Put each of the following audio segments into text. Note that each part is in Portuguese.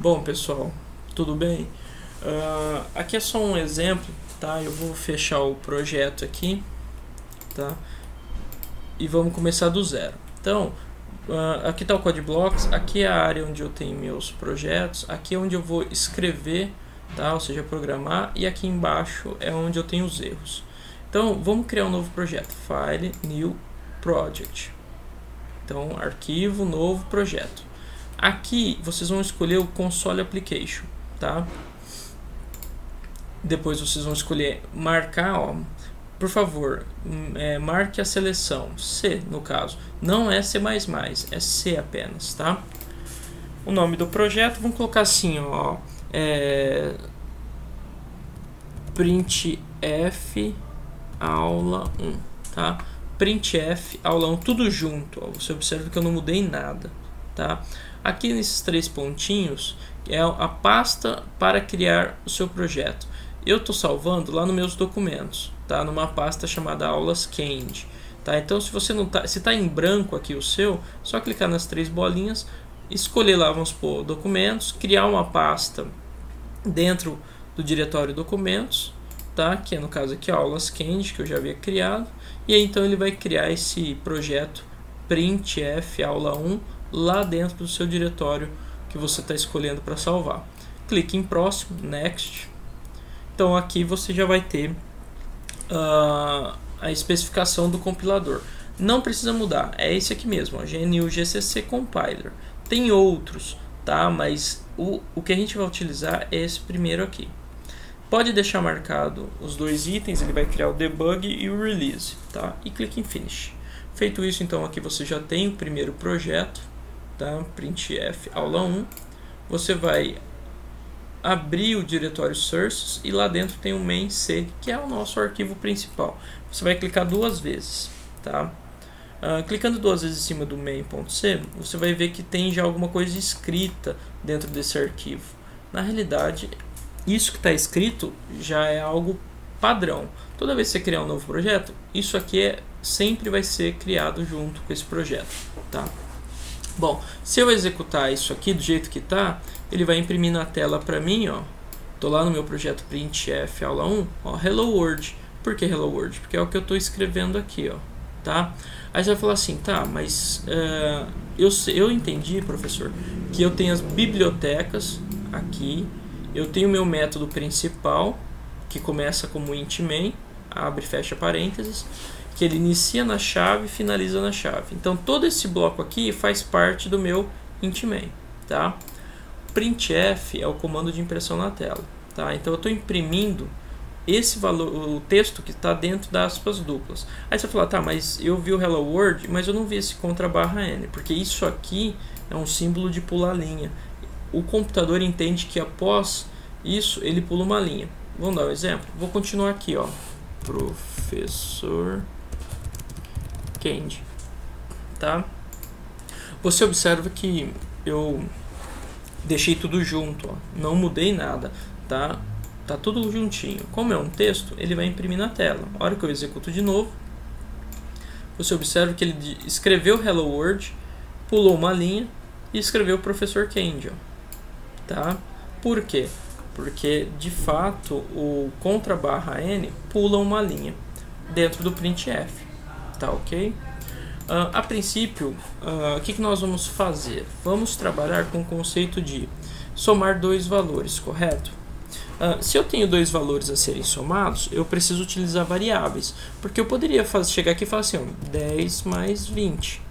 Bom, pessoal, tudo bem? Aqui é só um exemplo, tá? Eu vou fechar o projeto aqui, tá? E vamos começar do zero. Então, aqui está o CodeBlocks, aqui é a área onde eu tenho meus projetos, aqui é onde eu vou escrever, tá? Ou seja, programar, e aqui embaixo é onde eu tenho os erros. Então, vamos criar um novo projeto. File, New Project. Então, arquivo, novo projeto. Aqui vocês vão escolher o Console Application, tá? Depois vocês vão escolher marcar, ó, por favor, marque a seleção C, no caso. Não é C++, é C apenas, tá? O nome do projeto, vamos colocar assim, ó, printf aula 1, tá? Printf aula 1, tudo junto, ó. Você observa que eu não mudei nada, tá? Aqui nesses três pontinhos é a pasta para criar o seu projeto. Eu estou salvando lá nos meus documentos, tá? Numa pasta chamada aulas Cand, tá? Então se você não tá, se está em branco aqui o seu, só clicar nas três bolinhas, escolher lá, vamos supor, documentos, criar uma pasta dentro do diretório documentos, tá? Que é no caso aqui aulas Cand, que eu já havia criado, e aí então ele vai criar esse projeto printf aula 1 lá dentro do seu diretório que você está escolhendo para salvar. Clique em próximo, next. Então aqui você já vai ter a especificação do compilador. Não precisa mudar, é esse aqui mesmo, ó, GNU GCC Compiler. Tem outros, tá? Mas o que a gente vai utilizar é esse primeiro aqui. Pode deixar marcado os dois itens, ele vai criar o debug e o release, tá? E clique em finish. Feito isso, então aqui você já tem o primeiro projeto, tá? Printf aula 1. Você vai abrir o diretório sources e lá dentro tem o main C, que é o nosso arquivo principal. Você vai clicar duas vezes, tá? Clicando duas vezes em cima do main.c, você vai ver que tem já alguma coisa escrita dentro desse arquivo. Na realidade, isso que está escrito já é algo padrão. Toda vez que você criar um novo projeto, isso aqui sempre vai ser criado junto com esse projeto, tá? Bom, se eu executar isso aqui do jeito que está, ele vai imprimir na tela para mim, ó. Tô lá no meu projeto printf aula 1, ó, hello world. Por que hello world? Porque é o que eu estou escrevendo aqui, ó, tá? Aí você vai falar assim, tá, mas eu entendi, professor, que eu tenho as bibliotecas aqui, eu tenho o meu método principal, que começa como int main, abre e fecha parênteses, que ele inicia na chave e finaliza na chave. Então todo esse bloco aqui faz parte do meu int main, tá? Printf é o comando de impressão na tela, tá? Então eu estou imprimindo esse valor, o texto que está dentro das aspas duplas. Aí você vai falar, tá, mas eu vi o hello world, mas eu não vi esse /n, porque isso aqui é um símbolo de pular linha. O computador entende que após isso ele pula uma linha. Vamos dar um exemplo? Vou continuar aqui, ó, professor Cand, tá? Você observa que eu deixei tudo junto, ó, não mudei nada, tá? Tá tudo juntinho. Como é um texto, ele vai imprimir na tela. A hora que eu executo de novo, você observa que ele escreveu Hello World, pulou uma linha e escreveu Professor Cand, ó, tá? Por quê? Porque de fato o /n pula uma linha dentro do printf, tá ok? A princípio, o que nós vamos fazer? Vamos trabalhar com o conceito de somar dois valores, correto? Se eu tenho dois valores a serem somados, eu preciso utilizar variáveis, porque eu poderia chegar aqui e falar assim, ó, 10 mais 20.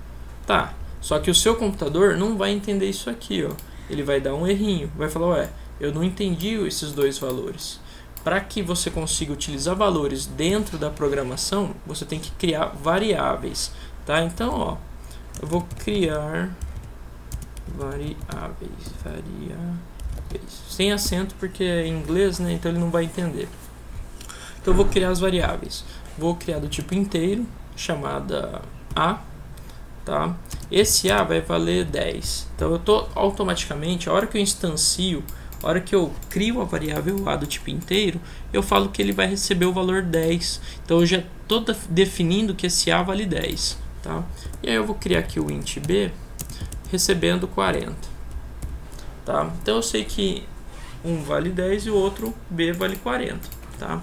Tá, só que o seu computador não vai entender isso aqui, ó. Ele vai dar um errinho, vai falar, ué, eu não entendi esses dois valores. Para que você consiga utilizar valores dentro da programação, você tem que criar variáveis, tá? Então, ó, eu vou criar variáveis, sem acento porque é em inglês, né? Então ele não vai entender. Então eu vou criar as variáveis. Vou criar do tipo inteiro, chamada A, tá? Esse A vai valer 10. Então eu tô automaticamente, a hora que eu instancio, a hora que eu crio a variável A do tipo inteiro, eu falo que ele vai receber o valor 10. Então eu já estou definindo que esse A vale 10, tá? E aí eu vou criar aqui o int B recebendo 40. tá? Então eu sei que um vale 10 e o outro B vale 40, tá?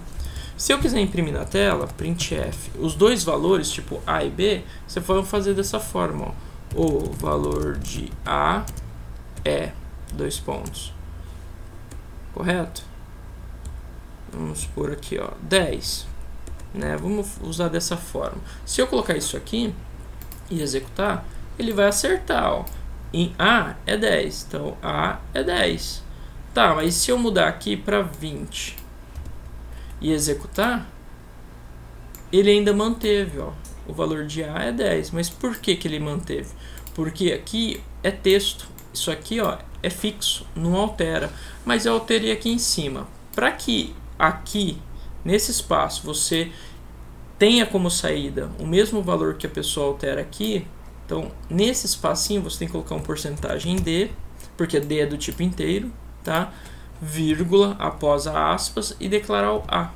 Se eu quiser imprimir na tela, printf, os dois valores, tipo A e B, você pode fazer dessa forma, ó. O valor de A é, dois pontos, correto? Vamos por aqui, ó, 10, né? Vamos usar dessa forma. Se eu colocar isso aqui e executar, ele vai acertar, ó. Em A é 10, então A é 10. Tá, mas se eu mudar aqui para 20 e executar, ele ainda manteve, ó. O valor de A é 10, mas por que que ele manteve? Porque aqui é texto, isso aqui, ó, é fixo, não altera, mas eu alterei aqui em cima. Para que aqui, nesse espaço, você tenha como saída o mesmo valor que a pessoa altera aqui, então nesse espacinho você tem que colocar um porcentagem D, porque D é do tipo inteiro, tá? Vírgula após a aspas e declarar o A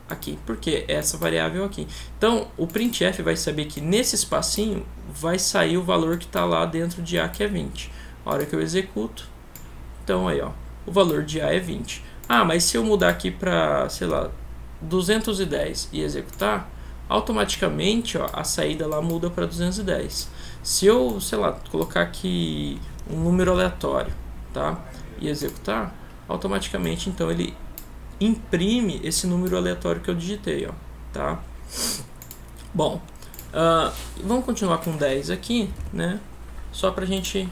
aqui, porque essa variável aqui. Então o printf vai saber que nesse espacinho vai sair o valor que está lá dentro de A, que é 20. A hora que eu executo, então aí, ó, o valor de A é 20. Ah, mas se eu mudar aqui para, sei lá, 210 e executar, automaticamente, ó, a saída lá muda para 210. Se eu, sei lá, colocar aqui um número aleatório, tá? E executar, automaticamente então ele imprime esse número aleatório que eu digitei, ó, tá? Bom, vamos continuar com 10 aqui, né? Só pra gente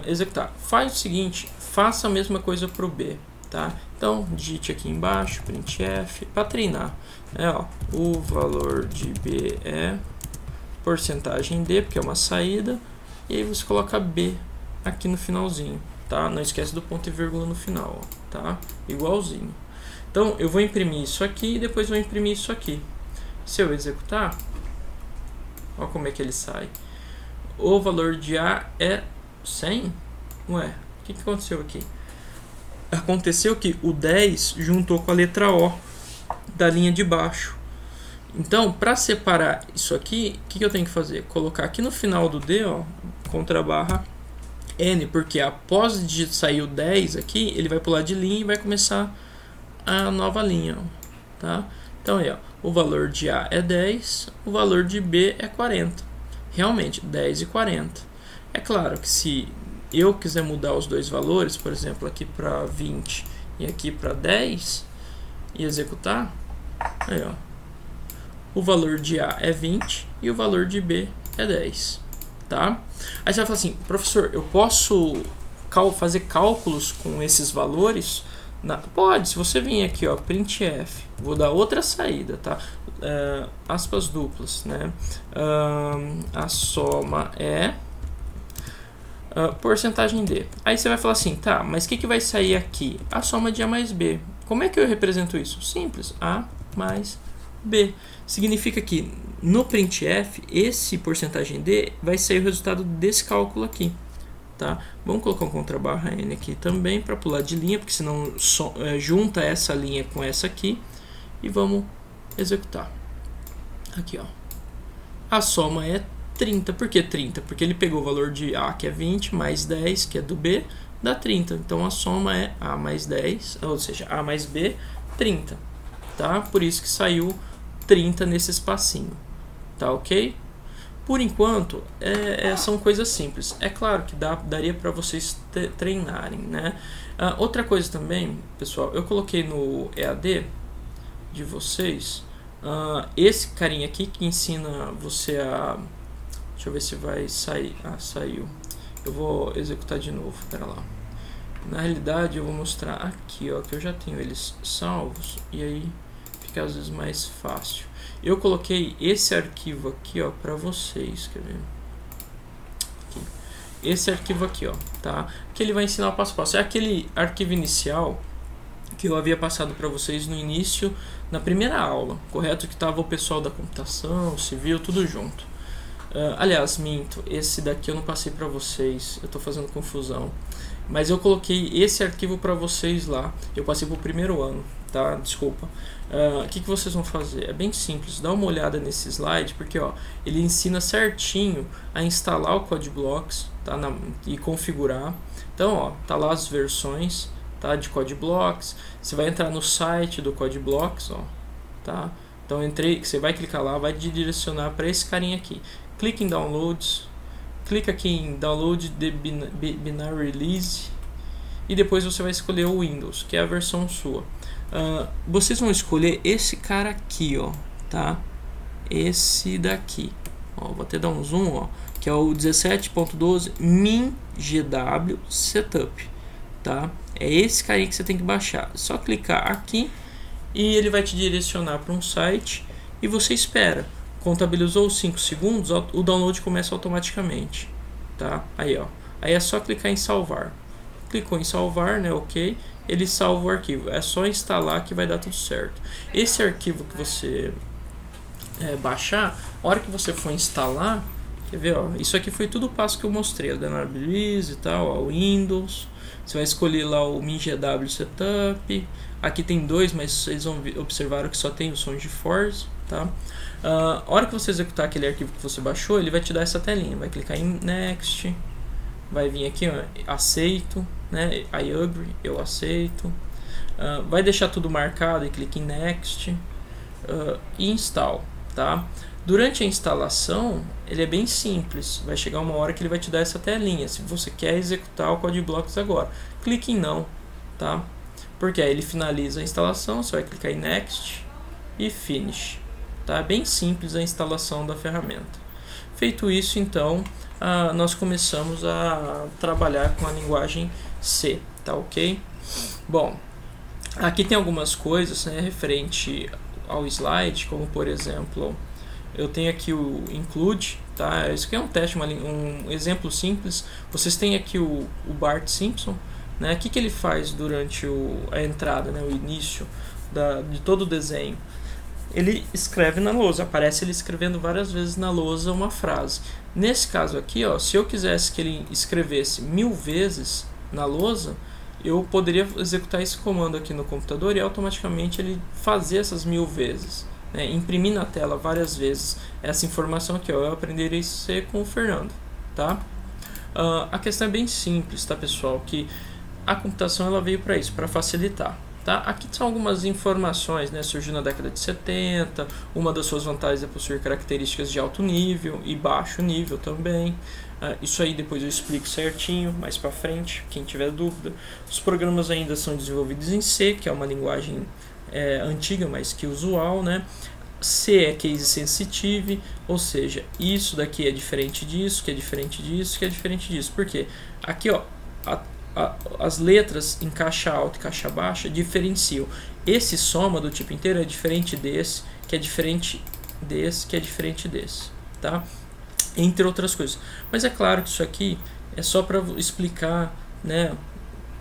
executar. Faz o seguinte, faça a mesma coisa para o B, tá? Então digite aqui embaixo printf para treinar, ó, o valor de B é porcentagem D, porque é uma saída, e aí você coloca B aqui no finalzinho, tá? Não esquece do ponto e vírgula no final, ó, tá? Igualzinho. Então eu vou imprimir isso aqui e depois vou imprimir isso aqui. Se eu executar, ó como é que ele sai. O valor de A é 100? Ué, o que aconteceu aqui? Aconteceu que o 10 juntou com a letra O da linha de baixo. Então, para separar isso aqui, o que eu tenho que fazer? Colocar aqui no final do D, ó, contra barra N, porque após de sair o 10 aqui, ele vai pular de linha e vai começar a nova linha, ó, tá? Então aí, ó, o valor de A é 10, o valor de B é 40. Realmente, 10 e 40. É claro que se eu quiser mudar os dois valores, por exemplo, aqui para 20 e aqui para 10, e executar, aí, ó, o valor de A é 20 e o valor de B é 10, tá? Aí você vai falar assim, professor, eu posso fazer cálculos com esses valores? Pode, se você vir aqui, ó, printf, vou dar outra saída, tá? Aspas duplas, né? A soma é porcentagem D. Aí você vai falar assim, tá, mas o que vai sair aqui? A soma de A mais B. Como é que eu represento isso? Simples, A mais B. Significa que no printf, esse porcentagem D vai sair o resultado desse cálculo aqui, tá? Vamos colocar um contrabarra N aqui também para pular de linha, porque senão junta essa linha com essa aqui, e vamos executar. Aqui, ó. A soma é 30. Por que 30? Porque ele pegou o valor de A, que é 20, mais 10, que é do B, dá 30. Então a soma é A mais 10, ou seja, A mais B, 30. Tá? Por isso que saiu 30 nesse espacinho. Tá ok? Por enquanto, são coisas simples. É claro que daria para vocês treinarem, né? Outra coisa também, pessoal, eu coloquei no EAD de vocês esse carinha aqui que ensina você a... Deixa eu ver se vai sair. Saiu. Eu vou executar de novo, pera lá. Na realidade, eu vou mostrar aqui, ó, que eu já tenho eles salvos, e aí fica às vezes mais fácil. Eu coloquei esse arquivo aqui, ó, para vocês, quer ver? Aqui. Esse arquivo aqui, ó, tá? Que ele vai ensinar o passo a passo. É aquele arquivo inicial que eu havia passado para vocês no início, na primeira aula, correto? Que tava o pessoal da computação, civil, tudo junto. Aliás, minto, esse daqui eu não passei para vocês, eu estou fazendo confusão. Mas eu coloquei esse arquivo para vocês lá, eu passei para o primeiro ano, tá? Desculpa. O que vocês vão fazer? É bem simples, dá uma olhada nesse slide, porque ó, ele ensina certinho a instalar o CodeBlocks, tá? E configurar. Então, ó, tá lá as versões, tá, de CodeBlocks. Você vai entrar no site do CodeBlocks, ó, tá? Então você vai clicar lá, vai te direcionar para esse carinha aqui. Clique em Downloads, clica aqui em Download the Binary Release e depois você vai escolher o Windows, que é a versão sua. Vocês vão escolher esse cara aqui, ó, tá? Esse daqui, ó, vou até dar um zoom, ó, que é o 17.12 MinGW Setup, tá? É esse carinha que você tem que baixar. É só clicar aqui e ele vai te direcionar para um site e você espera. Contabilizou os 5 segundos, o download começa automaticamente, tá? Aí, ó, aí é só clicar em salvar. Clicou em salvar, né? Ok, ele salva o arquivo. É só instalar que vai dar tudo certo. Esse arquivo que você baixar, a hora que você for instalar, quer ver, ó, isso aqui foi tudo o passo que eu mostrei, a Binary Release e tal, ó, Windows. Você vai escolher lá o MinGW Setup. Aqui tem dois, mas vocês vão observar que só tem o som de Force, tá? A hora que você executar aquele arquivo que você baixou, ele vai te dar essa telinha. Vai clicar em Next, vai vir aqui, ó, aceito, né? I agree, eu aceito. Vai deixar tudo marcado e clique em Next e Install, tá? Durante a instalação, ele é bem simples. Vai chegar uma hora que ele vai te dar essa telinha. Se você quer executar o CodeBlocks agora, clique em não, tá? Porque aí ele finaliza a instalação. Você vai clicar em Next e Finish, tá? Bem simples a instalação da ferramenta. Feito isso, então, nós começamos a trabalhar com a linguagem C, tá ok? Bom, aqui tem algumas coisas, né, referente ao slide, como por exemplo, eu tenho aqui o include, tá? Isso aqui é um teste, um exemplo simples. Vocês têm aqui o Bart Simpson, né? O que ele faz durante a entrada, né, o início de todo o desenho? Ele escreve na lousa, aparece ele escrevendo várias vezes na lousa uma frase. Nesse caso aqui, ó, se eu quisesse que ele escrevesse 1000 vezes na lousa, eu poderia executar esse comando aqui no computador e automaticamente ele fazer essas 1000 vezes, né? Imprimir na tela várias vezes essa informação aqui, ó, eu aprenderei isso com o Fernando, tá? A questão é bem simples, tá, pessoal? Que a computação ela veio para isso, para facilitar. Tá? Aqui são algumas informações, né? Surgiu na década de 70, uma das suas vantagens é possuir características de alto nível e baixo nível também. Isso aí depois eu explico certinho, mais para frente, quem tiver dúvida. Os programas ainda são desenvolvidos em C, que é uma linguagem antiga, mas que usual, né? C é case sensitive, ou seja, isso daqui é diferente disso, que é diferente disso, que é diferente disso. Por quê? Aqui, ó, as letras em caixa alta e caixa baixa diferenciam. Esse soma do tipo inteiro é diferente desse, que é diferente desse, que é diferente desse, tá? Entre outras coisas. Mas é claro que isso aqui é só para explicar, né,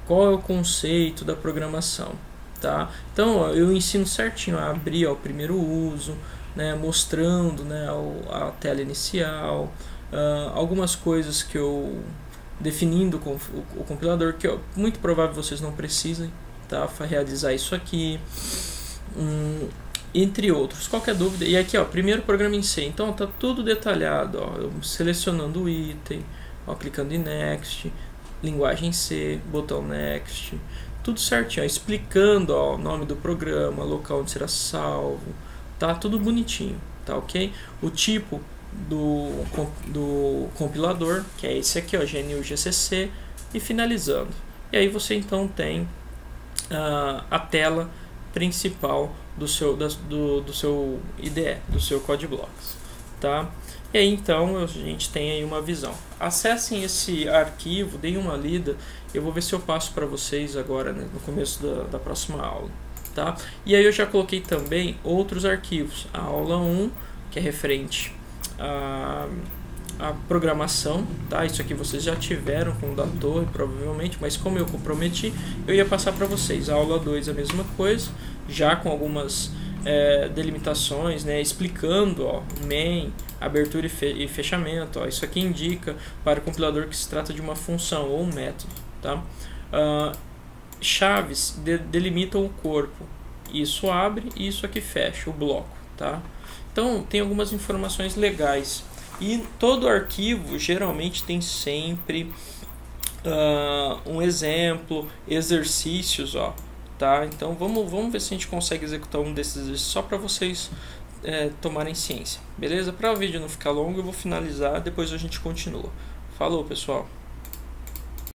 qual é o conceito da programação, tá? Então, ó, eu ensino certinho a abrir, ó, o primeiro uso, né, mostrando, né, a tela inicial, algumas coisas que eu definindo o compilador, que é muito provável vocês não precisem, tá, realizar isso aqui, entre outros. Qualquer dúvida, e aqui, ó, primeiro programa em C, então tá tudo detalhado, ó, eu selecionando o item, ó, clicando em Next, linguagem C, botão Next, tudo certinho, ó, explicando, ó, o nome do programa, local onde será salvo, tá tudo bonitinho, tá ok? O tipo do compilador, que é esse aqui, ó, GNU GCC, e finalizando. E aí você então tem a tela principal do seu IDE, do seu CodeBlocks, tá? E aí então a gente tem aí uma visão. Acessem esse arquivo, deem uma lida. Eu vou ver se eu passo para vocês agora, né, no começo da próxima aula, tá? E aí eu já coloquei também outros arquivos. A aula 1, que é referente a programação, tá? Isso aqui vocês já tiveram com o da torre, provavelmente, mas como eu comprometi, eu ia passar para vocês. A aula 2 a mesma coisa, já com algumas delimitações, né? Explicando, ó, main, abertura e fechamento, ó. Isso aqui indica para o compilador que se trata de uma função ou um método, tá? Chaves delimitam o corpo, isso abre e isso aqui fecha o bloco, tá? Então tem algumas informações legais. E todo arquivo geralmente tem sempre um exemplo, exercícios, ó, tá? Então vamos ver se a gente consegue executar um desses exercícios só para vocês tomarem ciência, beleza? Para o vídeo não ficar longo, eu vou finalizar, depois a gente continua. Falou, pessoal!